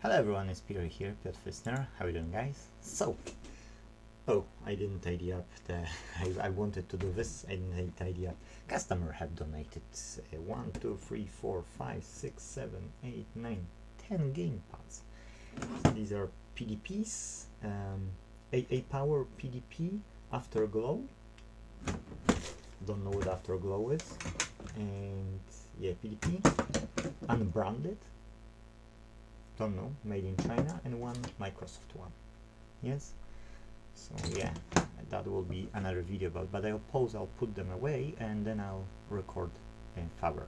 Hello everyone, it's Peter here, Piotr Fisner. How are you doing, guys? So, I didn't tidy up the. I wanted to do this. I didn't tidy up. Customer have donated 1, 2, 3, 4, 5, 6, 7, 8, 9, 10 gamepads. These are PDPs. AA power PDP Afterglow. Don't know what Afterglow is. And yeah, PDP unbranded. Don't know, made in China, and one Microsoft one. Yes, so yeah, that will be another video about, but I'll put them away and then I'll record further.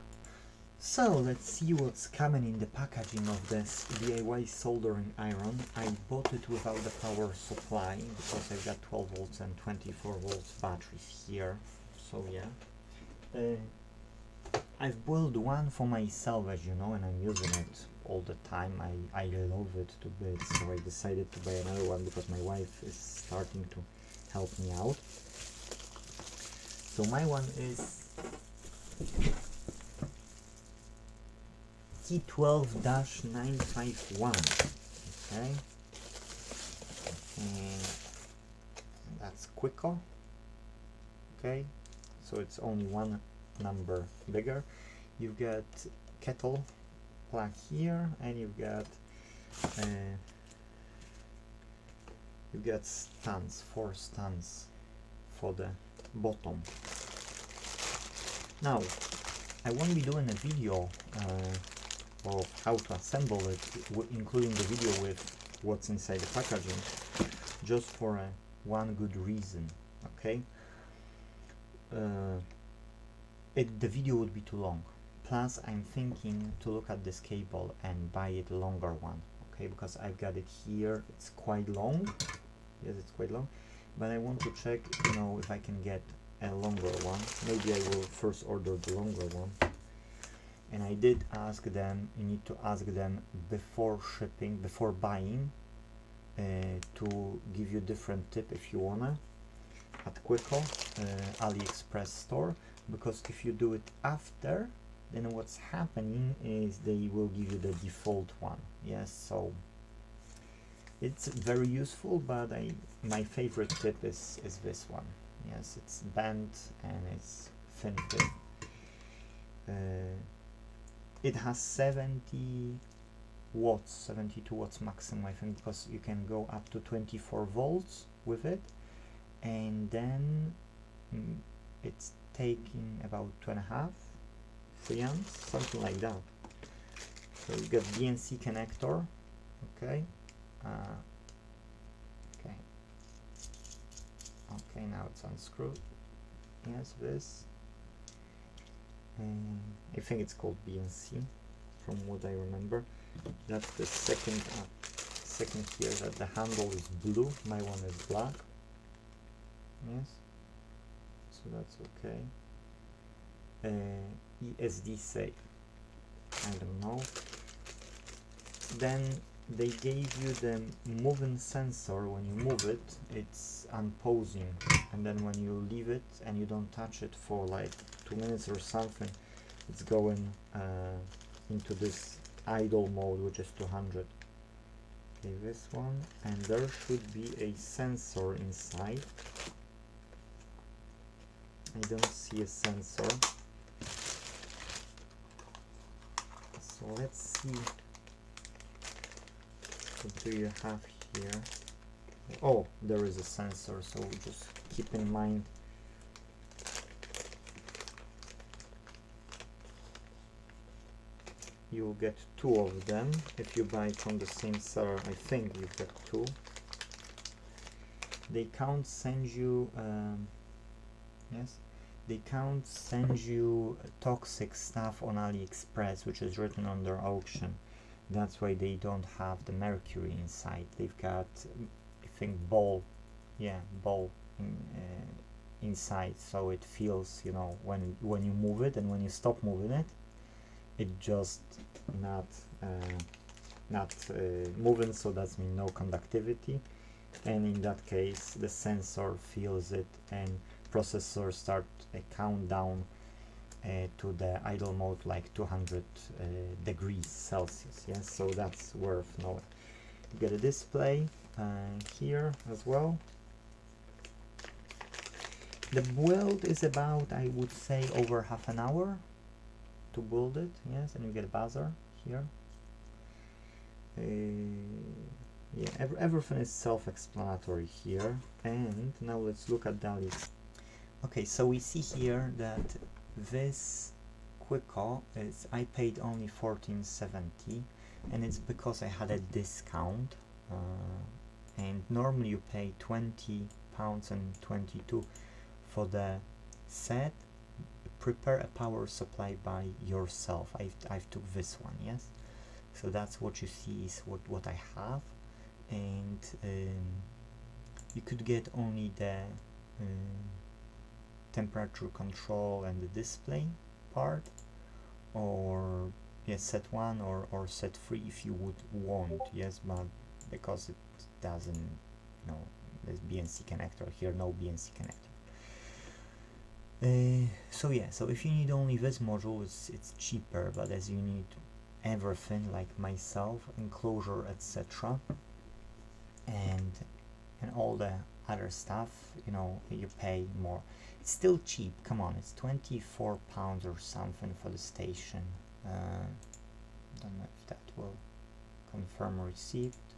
So let's see what's coming in the packaging of this DIY soldering iron. I bought it without the power supply because I've got 12 volts and 24 volts batteries here. So yeah, I've built one for myself, as you know, and I'm using it all the time. I love it to bits, so I decided to buy another one because my wife is starting to help me out. So my one is T12-951. Okay, and that's QUICKO. Okay, so it's only one number bigger. You've got kettle plug here, and you've got stands, 4 stands for the bottom. Now I won't be doing a video of how to assemble it, including the video with what's inside the packaging, just for one good reason. Okay, the video would be too long. Plus, I'm thinking to look at this cable and buy it longer one. Okay, because I've got it here. It's quite long. Yes, it's quite long. But I want to check, you know, if I can get a longer one. Maybe I will first order the longer one. And I did ask them. You need to ask them before shipping, before buying, to give you different tip if you wanna at QUICKO, AliExpress store. Because if you do it after, then what's happening is they will give you the default one. Yes, so it's very useful, but my favorite tip is this one. Yes, it's bent and it's thin tip. It has 70 watts, 72 watts maximum, I think, because you can go up to 24 volts with it, and then it's taking about 2.5, 3 amps, something like that. So you got BNC connector. Okay, okay, now it's unscrewed. Yes, this, I think it's called BNC from what I remember. That's the second here, that the handle is blue, my one is black. Yes, so that's okay. ESD safe, I don't know. Then they gave you the moving sensor. When you move it, it's unposing, and then when you leave it and you don't touch it for like 2 minutes or something, it's going into this idle mode, which is 200. Okay, this one, and there should be a sensor inside. I don't see a sensor. So let's see, what do you have here? Oh, there is a sensor, so just keep in mind you'll get 2 of them if you buy from the same seller. I think you get 2. They can't send you yes, they can't send you toxic stuff on AliExpress, which is written on their auction. That's why they don't have the mercury inside. They've got, I think, ball inside, so it feels, you know, when you move it, and when you stop moving it, it just not moving. So that's mean no conductivity, and in that case the sensor feels it, and processor start a countdown to the idle mode like 200 degrees Celsius. Yes, so that's worth knowing. You get a display here as well. The build is about, I would say, over half an hour to build it. Yes, and you get a buzzer here. Yeah, everything is self-explanatory here. And now let's look at the list. Okay, so we see here that this QUICKO is, I paid only $14.70, and it's because I had a discount, and normally you pay £20.22 for the set. Prepare a power supply by yourself. I've took this one, yes. So that's what you see is what I have, and you could get only the temperature control and the display part, or yes, set 1 or set 3 if you would want, yes, but because it doesn't, you know, there's BNC connector here, no BNC connector. So yeah, so if you need only this module, it's cheaper, but as you need everything like myself, enclosure, etc., and all the other stuff, you know, you pay more. It's still cheap, come on, it's £24 or something for the station. Don't know if that will confirm received.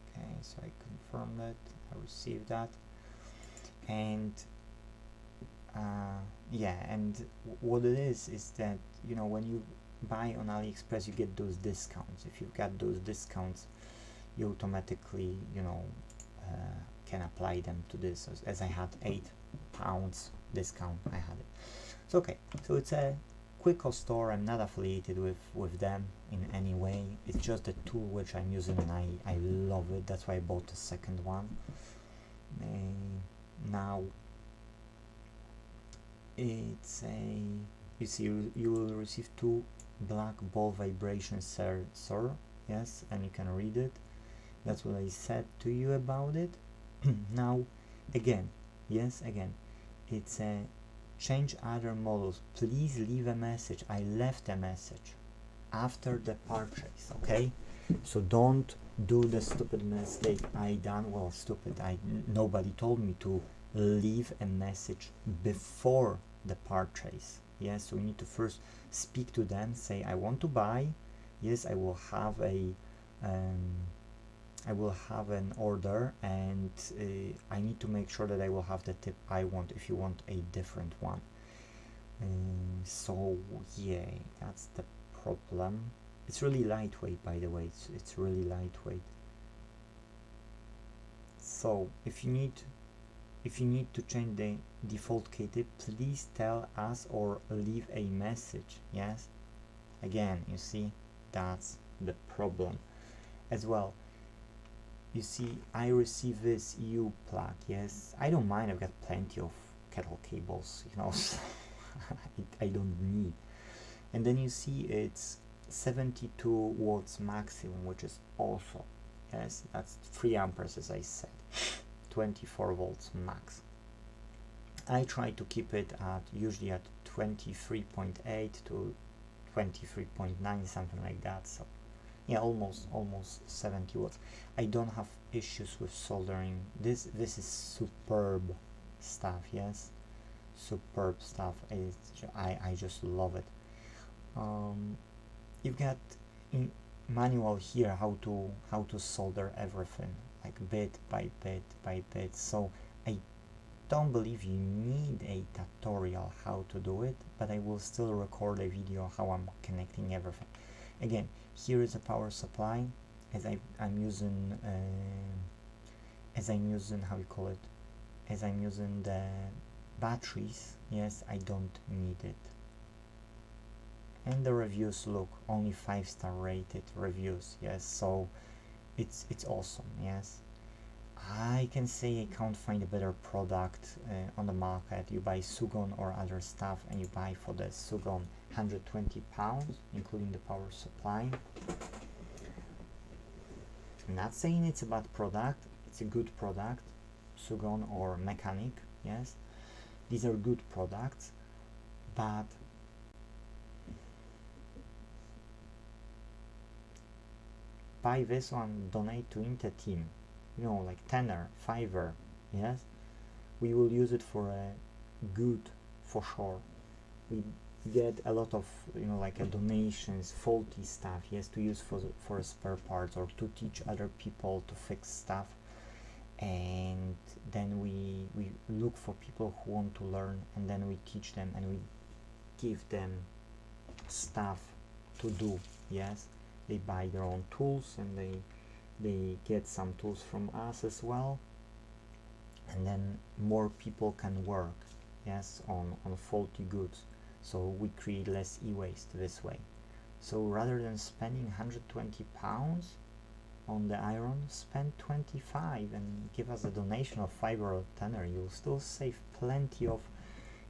Okay, so I confirmed it, I received that. And yeah, and what it is that, you know, when you buy on AliExpress, you get those discounts. If you've got those discounts, you automatically, you know, can apply them to this. As I had £8 discount, I had it. So okay, so it's a QUICKO store. I'm not affiliated with them in any way. It's just a tool which I'm using, and I love it. That's why I bought the second one. Now it's a, you see, you will receive 2 black ball vibration sensor, yes, and you can read it. That's what I said to you about it. Now again, yes, again, it's a change other models, please leave a message. I left a message after the purchase, okay? So don't do the stupid mistake I done. Well, stupid, nobody told me to leave a message before the purchase. Yes, so you need to first speak to them, say I want to buy, yes, I will have an order, and I need to make sure that I will have the tip I want if you want a different one. So yeah, that's the problem. It's really lightweight, by the way. It's really lightweight. So if you need to change the default KTIP, please tell us or leave a message. Yes, again, you see, that's the problem as well. You see, I receive this EU plug. Yes, I don't mind, I've got plenty of kettle cables, you know, so I don't need. And then you see it's 72 watts maximum, which is awesome. Yes, that's 3 amperes, as I said, 24 volts max. I try to keep it at usually at 23.8 to 23.9, something like that. So yeah, almost 70 watts. I don't have issues with soldering. This is superb stuff. Yes, superb stuff. I just love it. You've got in manual here how to solder everything, like bit by bit. So I don't believe you need a tutorial how to do it, but I will still record a video how I'm connecting everything. Again, here is a power supply, as I'm using how you call it, as I'm using the batteries. Yes, I don't need it. And the reviews, look, only 5-star rated reviews. Yes, so it's awesome. Yes, I can say I can't find a better product on the market. You buy Sugon or other stuff, and you buy for the Sugon £120, including the power supply. I'm not saying it's a bad product, it's a good product, Sugon or Mechanic, yes, these are good products, but buy this one, donate to Inte.Team, you know, like tenner, fiver, yes, we will use it for a good, for sure. We get a lot of, you know, like donations, faulty stuff, yes, to use for spare parts or to teach other people to fix stuff. And then we look for people who want to learn, and then we teach them and we give them stuff to do, yes. They buy their own tools and they get some tools from us as well, and then more people can work, yes, on faulty goods, so we create less e-waste this way. So rather than spending 120 pounds on the iron, spend 25 and give us a donation of 5 or 10. You'll still save plenty of,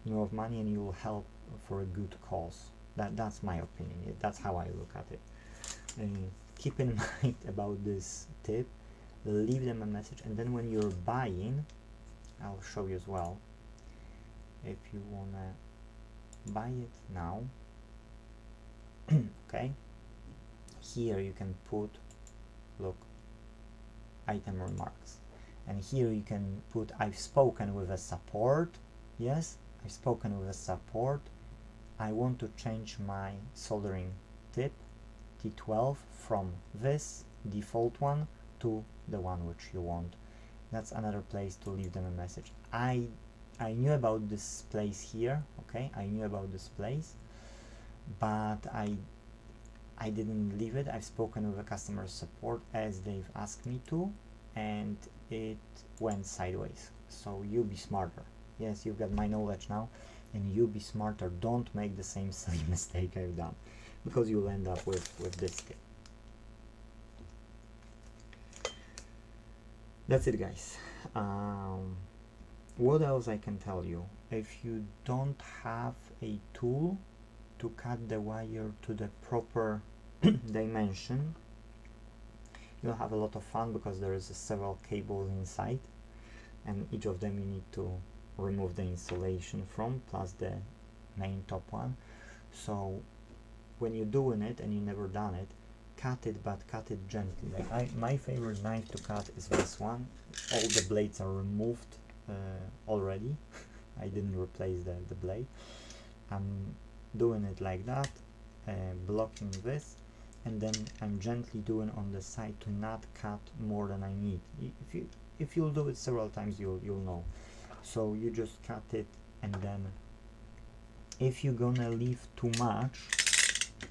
you know, of money, and you'll help for a good cause. That's my opinion. That's how I look at it. Keep in mind about this tip, leave them a message, and then when you're buying, I'll show you as well, if you wanna buy it now, okay, here you can put, look, item remarks, and here you can put I've spoken with a support, yes, I've spoken with a support, I want to change my soldering tip T12 from this default one to the one which you want. That's another place to leave them a message. I knew about this place here, okay, I knew about this place, but I didn't leave it. I've spoken with the customer support as they've asked me to, and it went sideways. So you be smarter. Yes, you've got my knowledge now, and you be smarter. Don't make the same silly mistake I've done, because you'll end up with this tip. That's it, guys. What else I can tell you? If you don't have a tool to cut the wire to the proper dimension, you'll have a lot of fun, because there is several cables inside, and each of them you need to remove the insulation from, plus the main top one. So when you're doing it and you've never done it, cut it, but cut it gently. Like my favorite knife to cut is this one. All the blades are removed already. I didn't replace the blade. I'm doing it like that, blocking this, and then I'm gently doing on the side to not cut more than I need. If you'll do it several times, you'll know. So you just cut it, and then if you're gonna leave too much,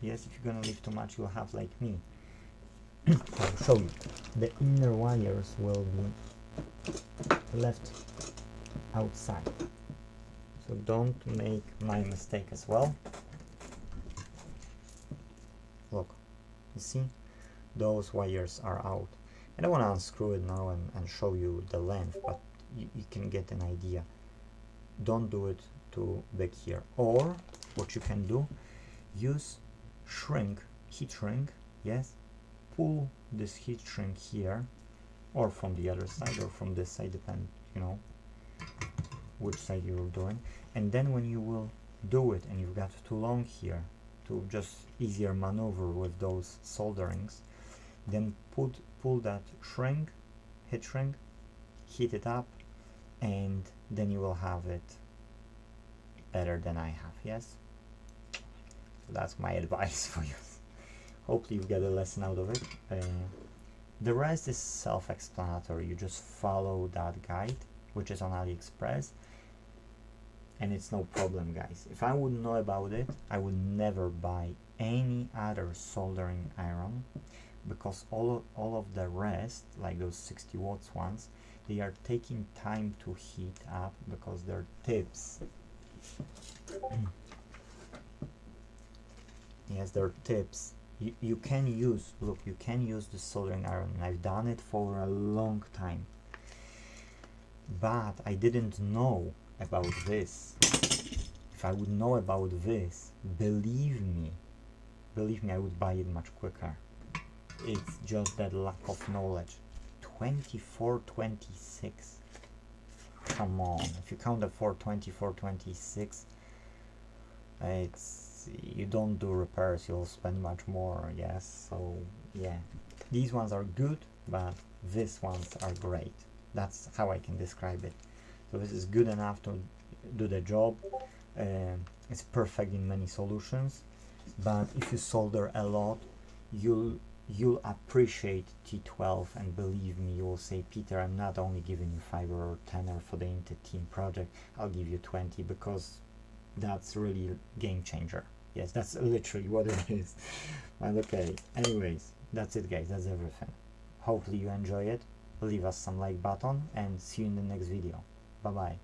yes, if you're gonna leave too much, you'll have like me. I'll show you. The inner wires will be left outside. So don't make my mistake as well. Look, you see, those wires are out. I don't want to unscrew it now and show you the length, but you can get an idea. Don't do it too big here. Or what you can do, use heat shrink, yes, pull this heat shrink here, or from the other side, or from this side, depend, you know, which side you're doing. And then when you will do it and you've got too long here to just easier maneuver with those solderings, then pull that heat shrink, heat it up, and then you will have it better than I have, yes? So that's my advice for you. Hopefully you get a lesson out of it. The rest is self-explanatory. You just follow that guide, which is on AliExpress, and it's no problem, guys. If I wouldn't know about it, I would never buy any other soldering iron, because all of the rest, like those 60 watts ones, they are taking time to heat up because they're tips. Yes, they're tips. You can use, look, you can use the soldering iron, and I've done it for a long time, but I didn't know about this. If I would know about this, believe me, I would buy it much quicker. It's just that lack of knowledge. 24, 26. come on, if you count the 420, 426, it's, you don't do repairs, you'll spend much more, I guess. So yeah, these ones are good, but these ones are great. That's how I can describe it. So this is good enough to do the job. It's perfect in many solutions, but if you solder a lot, you'll appreciate T12, and believe me, you will say, Peter, I'm not only giving you 5 or 10 for the Inte.Team project, I'll give you 20, because that's really a game changer. Yes, that's literally what it is. But okay, anyways, that's it guys, that's everything. Hopefully you enjoy it. Leave us some like button and see you in the next video. Bye bye.